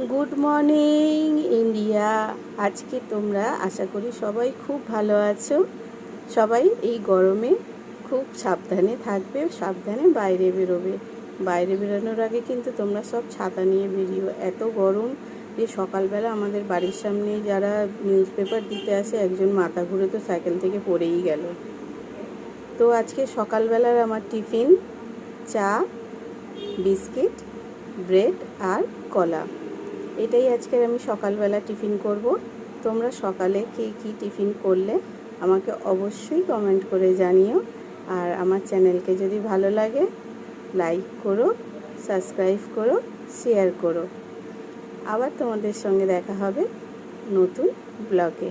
Good morning India. আজকে তোমরা আশা করি সবাই খুব ভালো আছো। সবাই এই গরমে খুব সাবধানে থাকবে, সাবধানে বাইরে বেরোবে। বাইরে বেরোনোর আগে কিন্তু তোমরা সব ছাতা নিয়ে বেরিও। এত গরম যে সকালবেলা আমাদের বাড়ির সামনে যারা নিউজ পেপার দিতে আসে, একজন মাথা ঘুরে তো সাইকেল থেকে পড়েই গেল। তো আজকে সকালবেলার আমার টিফিন চা, বিস্কিট, ব্রেড আর কলা। এটাই আজকের আমি সকালবেলা টিফিন করব। তোমরা সকালে কী টিফিন করলে আমাকে অবশ্যই কমেন্ট করে জানিও। আর আমার চ্যানেলকে যদি ভালো লাগে লাইক করো, সাবস্ক্রাইব করো, শেয়ার করো। আবার তোমাদের সঙ্গে দেখা হবে নতুন ব্লগে।